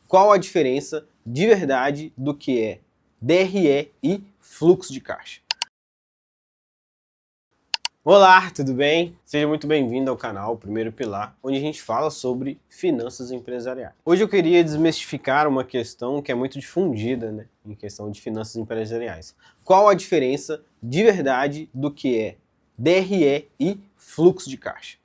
qual a diferença de verdade do que é DRE e fluxo de caixa. Olá, tudo bem? Seja muito bem-vindo ao canal Primeiro Pilar, onde a gente fala sobre finanças empresariais. Hoje eu queria desmistificar uma questão que é muito difundida, em questão de finanças empresariais. Qual a diferença de verdade do que é DRE e fluxo de caixa?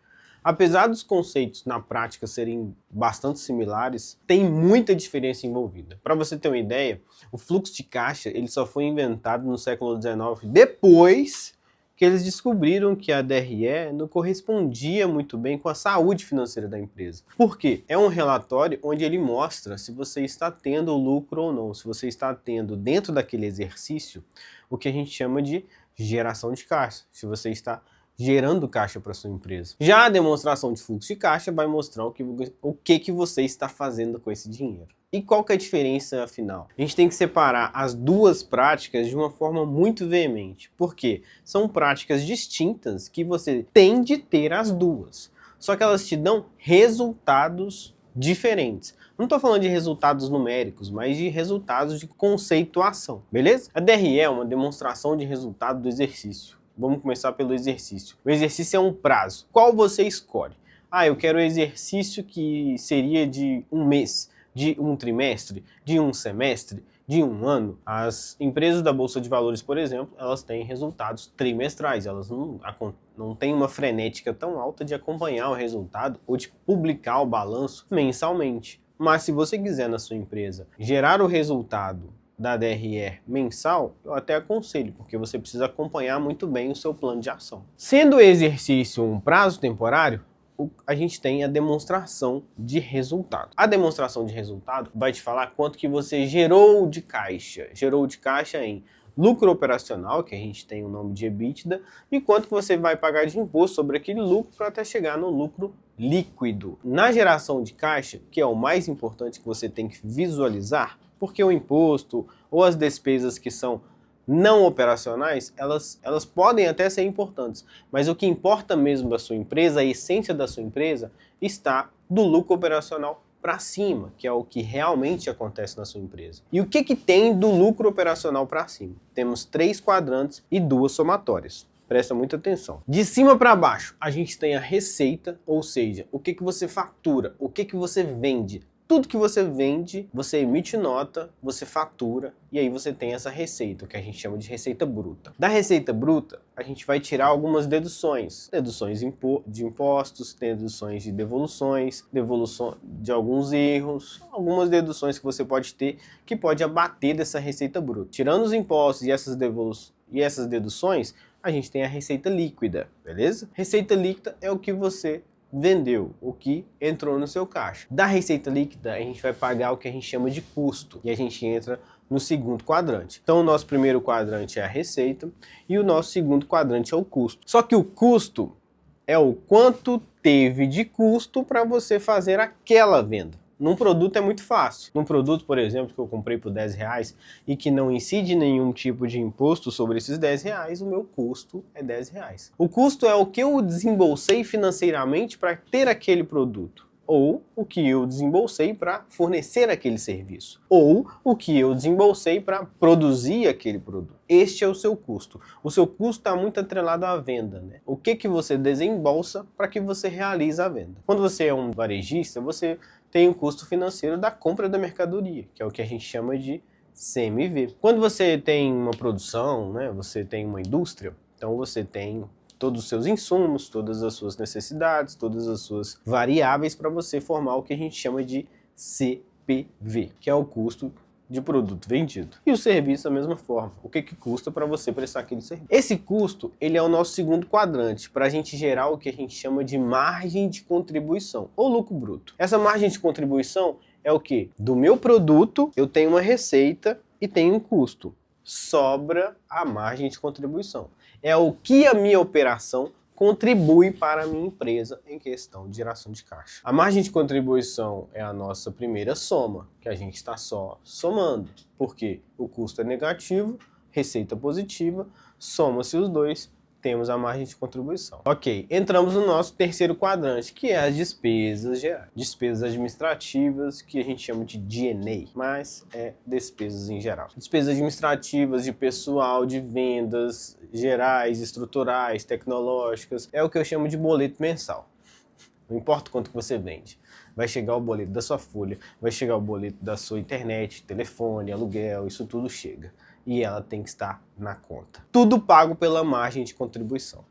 Apesar dos conceitos na prática serem bastante similares, tem muita diferença envolvida. Para você ter uma ideia, o fluxo de caixa ele só foi inventado no século XIX, depois que eles descobriram que a DRE não correspondia muito bem com a saúde financeira da empresa. Por quê? É um relatório onde ele mostra se você está tendo lucro ou não, se você está tendo dentro daquele exercício o que a gente chama de geração de caixa, se você está gerando caixa para sua empresa. Já a demonstração de fluxo de caixa vai mostrar o que você está fazendo com esse dinheiro. E qual que é a diferença, afinal? A gente tem que separar as duas práticas de uma forma muito veemente, porque são práticas distintas que você tem de ter as duas, só que elas te dão resultados diferentes. Não estou falando de resultados numéricos, mas de resultados de conceituação, beleza? A DRE é uma demonstração de resultado do exercício. Vamos começar pelo exercício. O exercício é um prazo. Qual você escolhe? Eu quero o exercício que seria de um mês, de um trimestre, de um semestre, de um ano. As empresas da Bolsa de Valores, por exemplo, elas têm resultados trimestrais. Elas não têm uma frenética tão alta de acompanhar o resultado ou de publicar o balanço mensalmente. Mas se você quiser na sua empresa gerar o resultado da DRE mensal, eu até aconselho, porque você precisa acompanhar muito bem o seu plano de ação. Sendo o exercício um prazo temporário, a gente tem a demonstração de resultado. A demonstração de resultado vai te falar quanto que você gerou de caixa. Gerou de caixa em lucro operacional, que a gente tem o nome de EBITDA, e quanto que você vai pagar de imposto sobre aquele lucro para até chegar no lucro líquido. Na geração de caixa, que é o mais importante que você tem que visualizar, porque o imposto ou as despesas que são não operacionais, elas podem até ser importantes, mas o que importa mesmo da sua empresa, a essência da sua empresa, está do lucro operacional para cima, que é o que realmente acontece na sua empresa. E o que tem do lucro operacional para cima? Temos 3 quadrantes e 2 somatórias. Presta muita atenção. De cima para baixo, a gente tem a receita, ou seja, o que você fatura, o que você vende. Tudo que você vende, você emite nota, você fatura, e aí você tem essa receita, que a gente chama de receita bruta. Da receita bruta, a gente vai tirar algumas deduções. Deduções de impostos, deduções de devoluções, devolução de alguns erros, algumas deduções que você pode ter, que pode abater dessa receita bruta. Tirando os impostos e essas deduções, a gente tem a receita líquida, beleza? Receita líquida é o que você vendeu, o que entrou no seu caixa. Da receita líquida, a gente vai pagar o que a gente chama de custo, e a gente entra no segundo quadrante. Então, o nosso primeiro quadrante é a receita, e o nosso segundo quadrante é o custo. Só que o custo é o quanto teve de custo para você fazer aquela venda. Num produto é muito fácil. Num produto, por exemplo, que eu comprei por R$10 e que não incide nenhum tipo de imposto sobre esses R$10, o meu custo é R$10. O custo é o que eu desembolsei financeiramente para ter aquele produto, ou o que eu desembolsei para fornecer aquele serviço, ou o que eu desembolsei para produzir aquele produto. Este é o seu custo. O seu custo está muito atrelado à venda, O que você desembolsa para que você realize a venda. Quando você é um varejista, você tem o custo financeiro da compra da mercadoria, que é o que a gente chama de CMV. Quando você tem uma produção, você tem uma indústria, então você tem todos os seus insumos, todas as suas necessidades, todas as suas variáveis para você formar o que a gente chama de CPV, que é o custo de produto vendido. E o serviço da mesma forma. O que custa para você prestar aquele serviço? Esse custo, ele é o nosso segundo quadrante, para a gente gerar o que a gente chama de margem de contribuição, ou lucro bruto. Essa margem de contribuição é o quê? Do meu produto, eu tenho uma receita e tenho um custo. Sobra a margem de contribuição. É o que a minha operação contribui para a minha empresa em questão de geração de caixa. A margem de contribuição é a nossa primeira soma, que a gente está só somando, porque o custo é negativo, receita positiva, soma-se os dois, temos a margem de contribuição. Ok, entramos no nosso terceiro quadrante, que é as despesas gerais. Despesas administrativas, que a gente chama de D&A, mas é despesas em geral. Despesas administrativas de pessoal, de vendas gerais, estruturais, tecnológicas, é o que eu chamo de boleto mensal. Não importa quanto que você vende. Vai chegar o boleto da sua folha, vai chegar o boleto da sua internet, telefone, aluguel, isso tudo chega. E ela tem que estar na conta. Tudo pago pela margem de contribuição.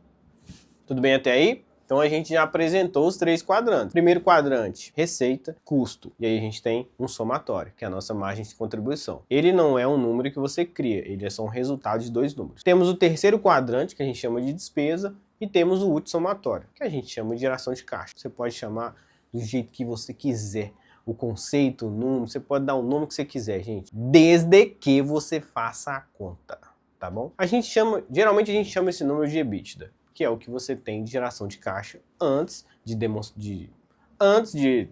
Tudo bem até aí? Então a gente já apresentou os 3 quadrantes. Primeiro quadrante, receita, custo. E aí a gente tem um somatório, que é a nossa margem de contribuição. Ele não é um número que você cria, ele é só um resultado de 2 números. Temos o terceiro quadrante, que a gente chama de despesa, e temos o útil somatório, que a gente chama de geração de caixa. Você pode chamar do jeito que você quiser. O conceito, o número, você pode dar o nome que você quiser, gente. Desde que você faça a conta, tá bom? Geralmente a gente chama esse número de EBITDA, que é o que você tem de geração de caixa antes de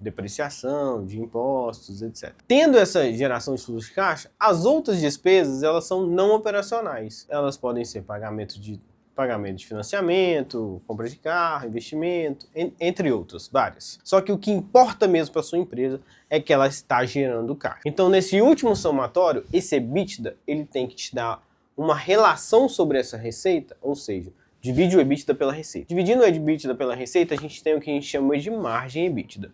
depreciação, de impostos, etc. Tendo essa geração de fluxo de caixa, as outras despesas, elas são não operacionais. Elas podem ser pagamento de financiamento, compra de carro, investimento, entre outras, várias. Só que o que importa mesmo para sua empresa é que ela está gerando caixa. Então, nesse último somatório, esse EBITDA, ele tem que te dar uma relação sobre essa receita, ou seja, divide o EBITDA pela receita. Dividindo o EBITDA pela receita, a gente tem o que a gente chama de margem EBITDA.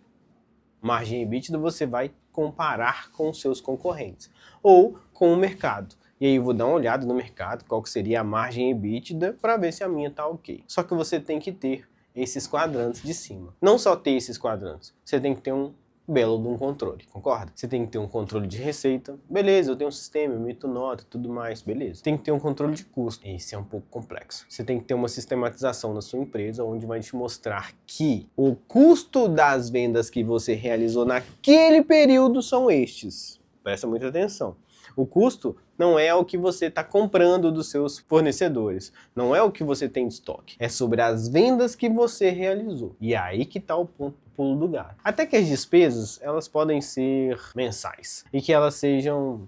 Margem EBITDA você vai comparar com os seus concorrentes ou com o mercado. E aí eu vou dar uma olhada no mercado, qual que seria a margem EBITDA, para ver se a minha tá ok. Só que você tem que ter esses quadrantes de cima. Não só ter esses quadrantes, você tem que ter um belo de um controle, concorda? Você tem que ter um controle de receita, beleza, eu tenho um sistema, eu emito nota, tudo mais, beleza. Tem que ter um controle de custo, esse é um pouco complexo. Você tem que ter uma sistematização na sua empresa, onde vai te mostrar que o custo das vendas que você realizou naquele período são estes. Presta muita atenção. O custo não é o que você está comprando dos seus fornecedores, não é o que você tem de estoque, é sobre as vendas que você realizou. E é aí que está o pulo do gato. Até que as despesas, elas podem ser mensais e que elas sejam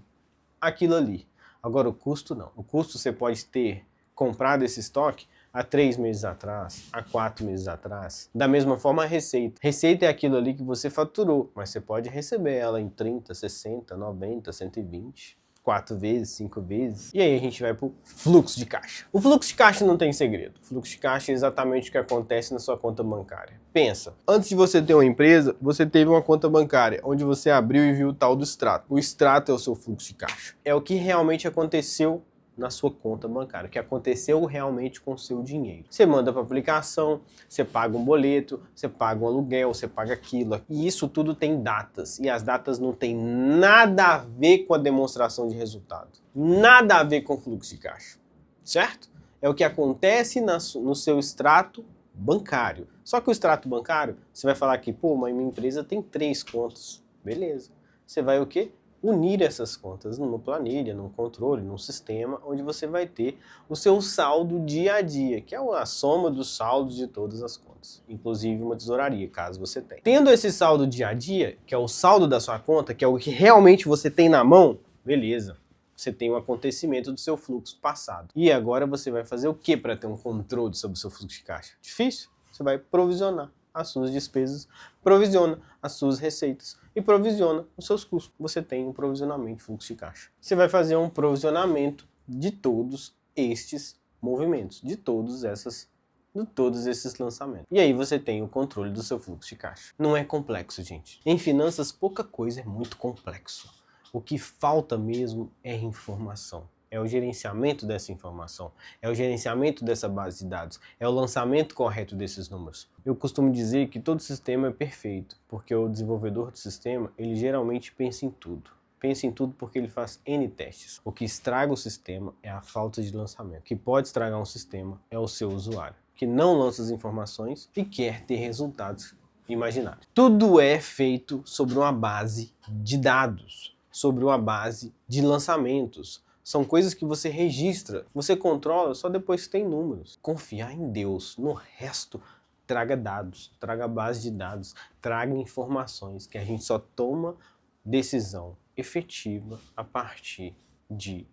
aquilo ali. Agora o custo não. O custo você pode ter comprado esse estoque há 3 meses atrás, há 4 meses atrás. Da mesma forma a receita. Receita é aquilo ali que você faturou, mas você pode receber ela em 30, 60, 90, 120. 4 vezes, 5 vezes. E aí a gente vai pro fluxo de caixa. O fluxo de caixa não tem segredo. O fluxo de caixa é exatamente o que acontece na sua conta bancária. Pensa, antes de você ter uma empresa, você teve uma conta bancária, onde você abriu e viu o tal do extrato. O extrato é o seu fluxo de caixa. É o que realmente aconteceu na sua conta bancária, o que aconteceu realmente com o seu dinheiro. Você manda para aplicação, você paga um boleto, você paga um aluguel, você paga aquilo. E isso tudo tem datas. E as datas não tem nada a ver com a demonstração de resultado. Nada a ver com o fluxo de caixa. Certo? É o que acontece no seu extrato bancário. Só que o extrato bancário, você vai falar que, pô, mas minha empresa tem 3 contas. Beleza. Você vai o quê? Unir essas contas numa planilha, num controle, num sistema, onde você vai ter o seu saldo dia a dia, que é a soma dos saldos de todas as contas, inclusive uma tesouraria, caso você tenha. Tendo esse saldo dia a dia, que é o saldo da sua conta, que é o que realmente você tem na mão, beleza. Você tem um acontecimento do seu fluxo passado. E agora você vai fazer o que para ter um controle sobre o seu fluxo de caixa? Difícil? Você vai provisionar as suas despesas, provisiona as suas receitas e provisiona os seus custos. Você tem um provisionamento de fluxo de caixa. Você vai fazer um provisionamento de todos estes movimentos, de todos esses lançamentos. E aí você tem o controle do seu fluxo de caixa. Não é complexo, gente. Em finanças, pouca coisa é muito complexo. O que falta mesmo é informação. É o gerenciamento dessa informação, é o gerenciamento dessa base de dados, é o lançamento correto desses números. Eu costumo dizer que todo sistema é perfeito, porque o desenvolvedor do sistema, ele geralmente pensa em tudo. Pensa em tudo porque ele faz N testes. O que estraga o sistema é a falta de lançamento. O que pode estragar um sistema é o seu usuário, que não lança as informações e quer ter resultados imaginários. Tudo é feito sobre uma base de dados, sobre uma base de lançamentos. São coisas que você registra, você controla só depois que tem números. Confiar em Deus, no resto, traga dados, traga base de dados, traga informações, que a gente só toma decisão efetiva a partir de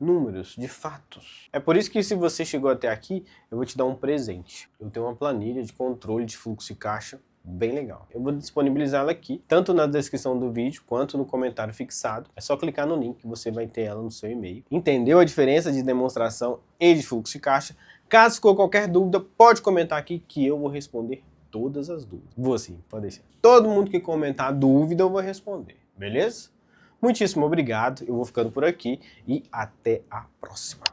números, de fatos. É por isso que se você chegou até aqui, eu vou te dar um presente. Eu tenho uma planilha de controle de fluxo de caixa bem legal. Eu vou disponibilizar ela aqui, tanto na descrição do vídeo, quanto no comentário fixado. É só clicar no link que você vai ter ela no seu e-mail. Entendeu a diferença de demonstração e de fluxo de caixa? Caso ficou qualquer dúvida, pode comentar aqui que eu vou responder todas as dúvidas. Vou sim, pode deixar. Todo mundo que comentar dúvida eu vou responder, beleza? Muitíssimo obrigado, eu vou ficando por aqui e até a próxima.